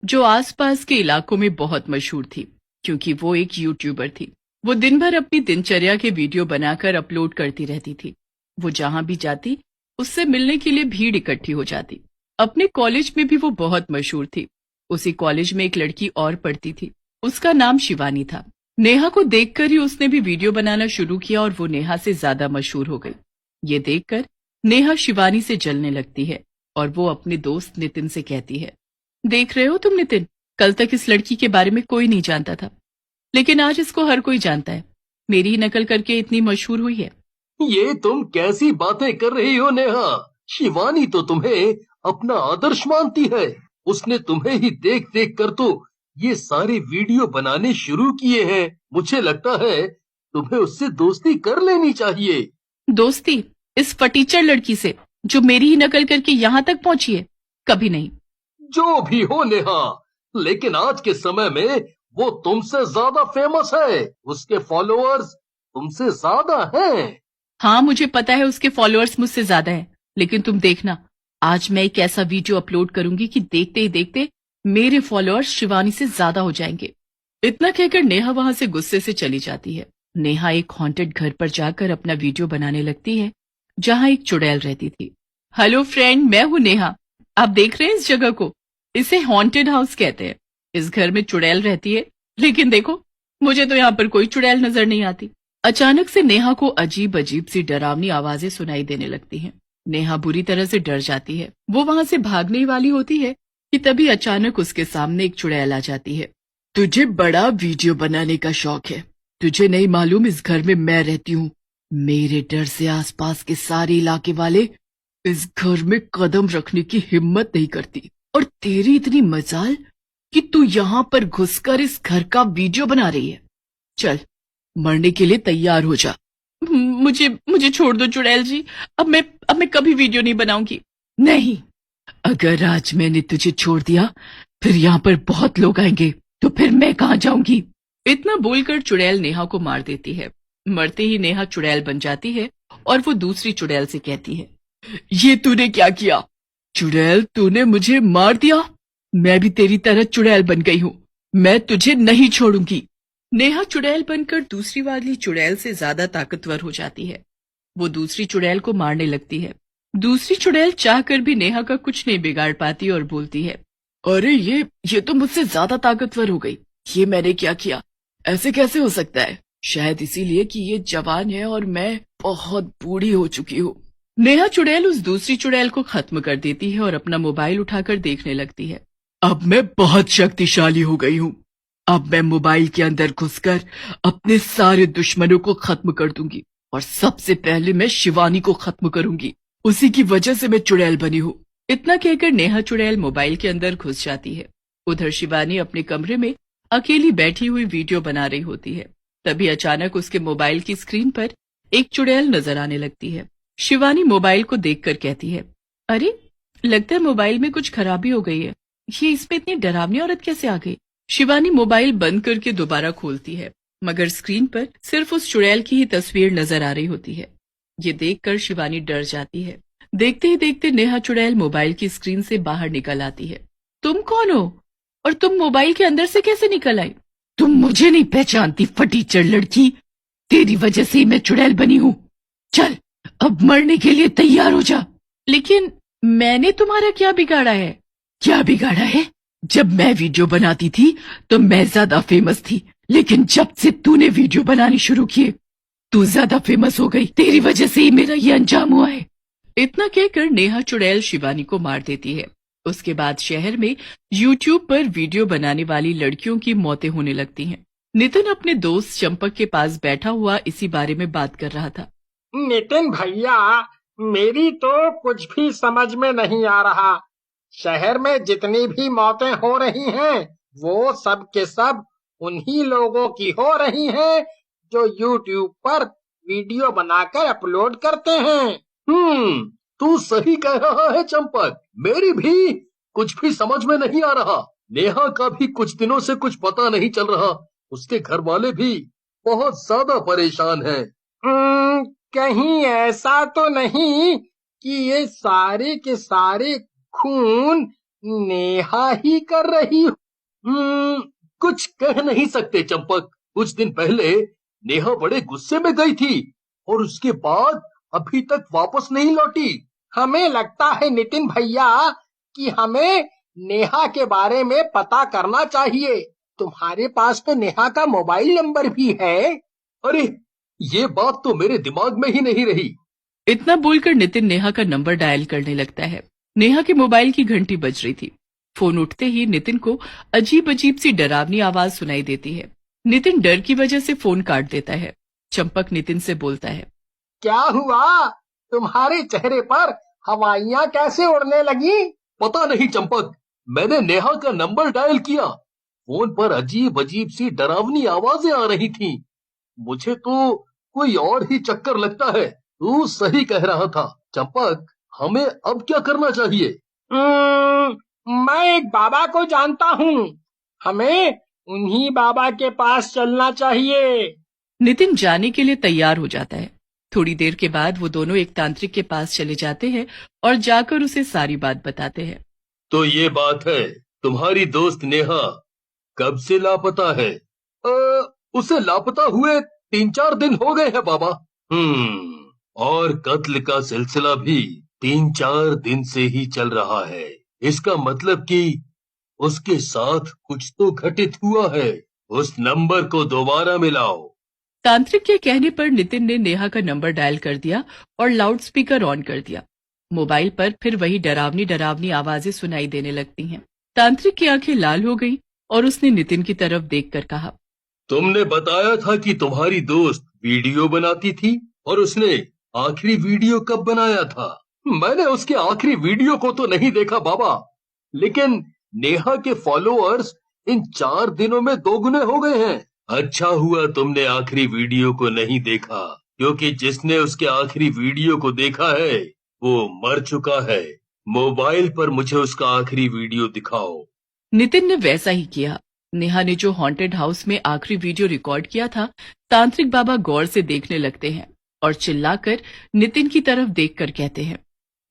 जो आसपास के इलाकों में बहुत मशहूर थी, क्योंकि वो एक यूट्यूबर थी। वो दिन भर अपनी दिनचर्या के वीडियो बनाकर अपलोड करती रहती थी। वो जहां भी जाती, उससे मिलने के लिए भीड़ इकट्ठी हो जाती। अपने कॉलेज में भी वो बहुत मशहूर थी। उसी कॉलेज में एक लड़की और पढ़ती थी, उसका नाम शिवानी था। नेहा को देखकर ही उसने भी वीडियो बनाना शुरू किया और वो नेहा से ज्यादा मशहूर हो गई। ये देखकर नेहा शिवानी से जलने लगती है और वो अपने दोस्त नितिन से कहती है, देख रहे हो तुम नितिन, कल तक इस लड़की के बारे में कोई नहीं जानता था, लेकिन आज इसको हर कोई जानता है। मेरी ही नकल करके इतनी मशहूर हुई है। ये तुम कैसी बातें कर रही हो नेहा? शिवानी तो तुम्हें अपना आदर्श मानती है। उसने तुम्हें ही देख देख कर तो ये सारे वीडियो बनाने शुरू किए हैं। मुझे लगता है तुम्हें उससे दोस्ती कर लेनी चाहिए। दोस्ती इस फटीचर लड़की से, जो मेरी ही नकल करके यहाँ तक पहुंची है? कभी नहीं। जो भी हो नेहा, लेकिन आज के समय में वो तुमसे ज्यादा फेमस है। उसके फॉलोअर्स तुमसे ज्यादा हैं। हाँ, मुझे पता है उसके फॉलोअर्स मुझसे ज्यादा हैं, लेकिन तुम देखना, आज मैं एक ऐसा वीडियो अपलोड करूंगी कि देखते ही देखते मेरे फॉलोअर्स शिवानी से ज्यादा हो जाएंगे। इतना कहकर नेहा वहां से गुस्से से चली जाती है। नेहा एक हॉन्टेड घर पर जाकर अपना वीडियो बनाने लगती है, जहां एक चुड़ैल रहती थी। हेलो फ्रेंड, मैं हूं नेहा। आप देख रहे हैं इस जगह को? इसे हॉन्टेड हाउस कहते हैं। इस घर में चुड़ैल रहती है, लेकिन देखो, मुझे तो यहाँ पर कोई चुड़ैल नजर नहीं आती। अचानक से नेहा को अजीब अजीब सी डरावनी आवाजें सुनाई देने लगती हैं। नेहा बुरी तरह से डर जाती है। वो वहां से भागने वाली होती है कि तभी अचानक उसके सामने एक चुड़ैल आ जाती है। तुझे बड़ा वीडियो बनाने का शौक है। तुझे नहीं मालूम इस घर में मैं रहती हूँ। मेरे डर से आसपास के सारे इलाके वाले इस घर में कदम रखने की हिम्मत नहीं करती, और तेरी इतनी मजाल कि तू यहाँ पर घुसकर इस घर का वीडियो बना रही है। चल, मरने के लिए तैयार हो जा। मुझे मुझे छोड़ दो चुड़ैल जी, अब मैं कभी वीडियो नहीं बनाऊंगी। नहीं, अगर आज मैंने तुझे छोड़ दिया, फिर यहाँ पर बहुत लोग आएंगे, तो फिर मैं कहाँ जाऊंगी? इतना बोलकर चुड़ैल नेहा को मार देती है। मरते ही नेहा चुड़ैल बन जाती है और वो दूसरी चुड़ैल से कहती है, ये तूने क्या किया? चुड़ैल, तूने मुझे मार दिया। मैं भी तेरी तरह चुड़ैल बन गई हूँ। मैं तुझे नहीं छोड़ूंगी। नेहा चुड़ैल बनकर दूसरी वाली चुड़ैल से ज्यादा ताकतवर हो जाती है। वो दूसरी चुड़ैल को मारने लगती है। दूसरी चुड़ैल चाहकर भी नेहा का कुछ नहीं बिगाड़ पाती और बोलती है, अरे ये तो मुझसे ज्यादा ताकतवर हो गई। ये मैंने क्या किया? ऐसे कैसे हो सकता है? शायद इसीलिए कि ये जवान है और मैं बहुत बूढ़ी हो चुकी हूँ। नेहा चुड़ैल उस दूसरी चुड़ैल को खत्म कर देती है और अपना मोबाइल उठाकर देखने लगती है। अब मैं बहुत शक्तिशाली हो गई हूँ। अब मैं मोबाइल के अंदर घुसकर अपने सारे दुश्मनों को खत्म कर दूंगी, और सबसे पहले मैं शिवानी को खत्म करूंगी। उसी की वजह से मैं चुड़ैल बनी हूँ। इतना कहकर नेहा चुड़ैल मोबाइल के अंदर घुस जाती है। उधर शिवानी अपने कमरे में अकेली बैठी हुई वीडियो बना रही होती है। तभी अचानक उसके मोबाइल की स्क्रीन पर एक चुड़ैल नजर आने लगती है। शिवानी मोबाइल को देखकर कहती है, अरे, लगता है मोबाइल में कुछ खराबी हो गई है। ये इसमें इतनी डरावनी औरत कैसे आ गई? शिवानी मोबाइल बंद करके दोबारा खोलती है, मगर स्क्रीन पर सिर्फ उस चुड़ैल की ही तस्वीर नजर आ रही होती है। ये देखकर शिवानी डर जाती है। देखते ही देखते नेहा चुड़ैल मोबाइल की स्क्रीन से बाहर निकल आती है। तुम कौन हो? और तुम मोबाइल के अंदर से कैसे निकल आई? तुम मुझे नहीं पहचानती फटीचर लड़की। तेरी वजह से ही मैं चुड़ैल बनी हूँ। चल, अब मरने के लिए तैयार हो जा। लेकिन मैंने तुम्हारा क्या बिगाड़ा है? क्या बिगाड़ा है? जब मैं वीडियो बनाती थी तो मैं ज्यादा फेमस थी, लेकिन जब से तूने वीडियो बनानी शुरू किए, तू ज्यादा फेमस हो गई। तेरी वजह से ही मेरा ये अंजाम हुआ है। इतना कहकर नेहा चुड़ैल शिवानी को मार देती है। उसके बाद शहर में यूट्यूब पर वीडियो बनाने वाली लड़कियों की मौतें होने लगती हैं। नितिन अपने दोस्त चंपक के पास बैठा हुआ इसी बारे में बात कर रहा था। नितिन भैया, मेरी तो कुछ भी समझ में नहीं आ रहा। शहर में जितनी भी मौतें हो रही हैं, वो सब के सब उन्हीं लोगों की हो रही हैं जो यूट्यूब पर वीडियो बनाकर अपलोड करते हैं। तू सही कह रहा है चंपक। मेरी भी कुछ भी समझ में नहीं आ रहा। नेहा का भी कुछ दिनों से कुछ पता नहीं चल रहा। उसके घर वाले भी बहुत ज्यादा परेशान हैं। कहीं ऐसा तो नहीं कि ये सारे के सारे खून नेहा ही कर रही हो? कुछ कह नहीं सकते चंपक। कुछ दिन पहले नेहा बड़े गुस्से में गई थी और उसके बाद अभी तक वापस नहीं लौटी। हमें लगता है नितिन भैया कि हमें नेहा के बारे में पता करना चाहिए। तुम्हारे पास तो नेहा का मोबाइल नंबर भी है। अरे, ये बात तो मेरे दिमाग में ही नहीं रही। इतना बोलकर नितिन नेहा का नंबर डायल करने लगता है। नेहा के मोबाइल की घंटी बज रही थी। फोन उठते ही नितिन को अजीब अजीब सी डरावनी आवाज सुनाई देती है। नितिन डर की वजह से फोन काट देता है। चंपक नितिन से बोलता है, क्या हुआ? तुम्हारे चेहरे पर हवाइयां कैसे उड़ने लगी? पता नहीं चंपक, मैंने नेहा का नंबर डायल किया। फोन पर अजीब अजीब सी डरावनी आवाजें आ रही थीं। मुझे तो कोई और ही चक्कर लगता है। तू सही कह रहा था चंपक। हमें अब क्या करना चाहिए? मैं एक बाबा को जानता हूँ। हमें उन्हीं बाबा के पास चलना चाहिए। नितिन जाने के लिए तैयार हो जाता है। थोड़ी देर के बाद वो दोनों एक तांत्रिक के पास चले जाते हैं और जाकर उसे सारी बात बताते हैं। तो ये बात है, तुम्हारी दोस्त नेहा कब से लापता है? उसे लापता हुए 3-4 दिन हो गए हैं बाबा। और कत्ल का सिलसिला भी 3-4 दिन से ही चल रहा है। इसका मतलब कि उसके साथ कुछ तो घटित हुआ है। उस नंबर को दोबारा मिलाओ। तांत्रिक के कहने पर नितिन ने नेहा का नंबर डायल कर दिया और लाउडस्पीकर ऑन कर दिया। मोबाइल पर फिर वही डरावनी डरावनी आवाजें सुनाई देने लगती हैं। तांत्रिक की आंखें लाल हो गईं और उसने नितिन की तरफ देखकर कहा, तुमने बताया था कि तुम्हारी दोस्त वीडियो बनाती थी और उसने आखिरी वीडियो कब बनाया था? मैंने उसके आखिरी वीडियो को तो नहीं देखा बाबा, लेकिन नेहा के फॉलोअर्स इन 4 दिनों में 2 गुने हो गए हैं। अच्छा हुआ तुमने आखिरी वीडियो को नहीं देखा, क्योंकि जिसने उसके आखिरी वीडियो को देखा है वो मर चुका है। मोबाइल पर मुझे उसका आखिरी वीडियो दिखाओ। नितिन ने वैसा ही किया। नेहा ने जो हॉन्टेड हाउस में आखिरी वीडियो रिकॉर्ड किया था, तांत्रिक बाबा गौर से देखने लगते हैं और चिल्लाकर नितिन की तरफ देखकर कहते हैं,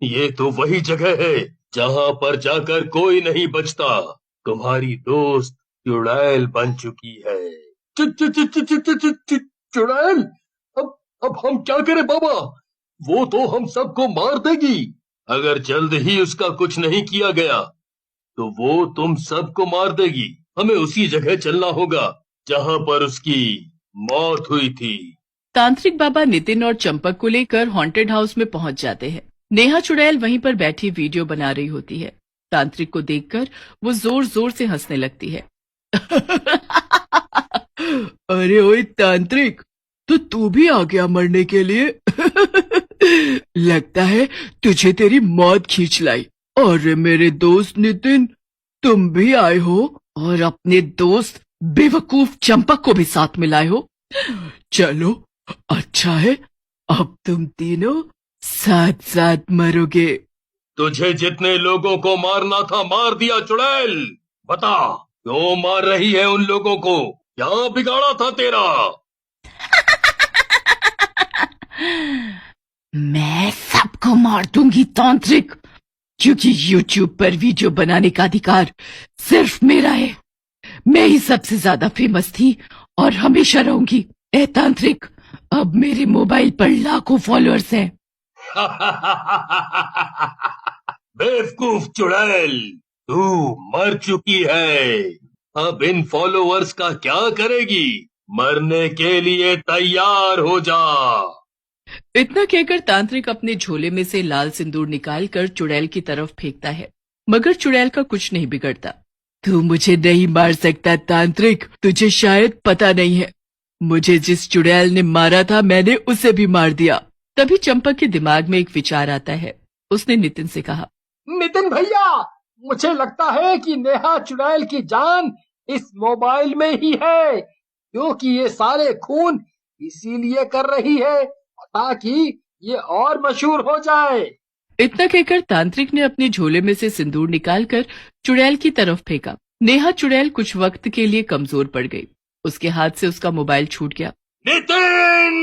ये तो वही जगह है जहाँ पर जाकर कोई नहीं बचता। तुम्हारी दोस्त चुड़ैल बन चुकी है। चुड़ैल? अब हम क्या करें बाबा? वो तो हम सबको मार देगी। अगर जल्द ही उसका कुछ नहीं किया गया तो वो तुम सबको मार देगी। हमें उसी जगह चलना होगा जहाँ पर उसकी मौत हुई थी। तांत्रिक बाबा नितिन और चंपक को लेकर हॉन्टेड हाउस में पहुंच जाते हैं। नेहा चुड़ैल वहीं पर बैठी वीडियो बना रही होती है। तांत्रिक को देखकर वो जोर जोर से हंसने लगती है। अरे ओए तांत्रिक, तो तू भी आ गया मरने के लिए? लगता है तुझे तेरी मौत खींच लाई। और मेरे दोस्त नितिन, तुम भी आए हो और अपने दोस्त बेवकूफ चंपक को भी साथ मिलाए हो। चलो अच्छा है, अब तुम तीनों साथ साथ मरोगे। तुझे जितने लोगों को मारना था मार दिया चुड़ैल। बता क्यों मार रही है उन लोगों को? क्या बिगाड़ा था तेरा? मैं सबको मार दूंगी तांत्रिक, क्योंकि YouTube पर वीडियो बनाने का अधिकार सिर्फ मेरा है। मैं ही सबसे ज्यादा फेमस थी और हमेशा रहूंगी। ए तांत्रिक, अब मेरे मोबाइल पर लाखों फॉलोअर्स हैं। बेवकूफ चुड़ैल, तू मर चुकी है। अब इन फॉलोअर्स का क्या करेगी? मरने के लिए तैयार हो जा। इतना कहकर तांत्रिक अपने झोले में से लाल सिंदूर निकालकर चुड़ैल की तरफ फेंकता है, मगर चुड़ैल का कुछ नहीं बिगड़ता। तू मुझे नहीं मार सकता तांत्रिक, तुझे शायद पता नहीं है। मुझे जिस चुड़ैल ने मारा था मैंने उसे भी मार दिया। तभी चंपक के दिमाग में एक विचार आता है। उसने नितिन से कहा, नितिन भैया, मुझे लगता है कि नेहा चुड़ैल की जान इस मोबाइल में ही है, क्योंकि ये सारे खून इसीलिए कर रही है ताकि ये और मशहूर हो जाए। इतना कहकर तांत्रिक ने अपने झोले में से सिंदूर निकालकर चुड़ैल की तरफ फेंका। नेहा चुड़ैल कुछ वक्त के लिए कमजोर पड़ गई। उसके हाथ से उसका मोबाइल छूट गया। नितिन,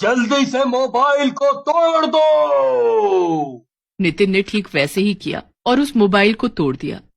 जल्दी से मोबाइल को तोड़ दो। नितिन ने ठीक वैसे ही किया और उस मोबाइल को तोड़ दिया।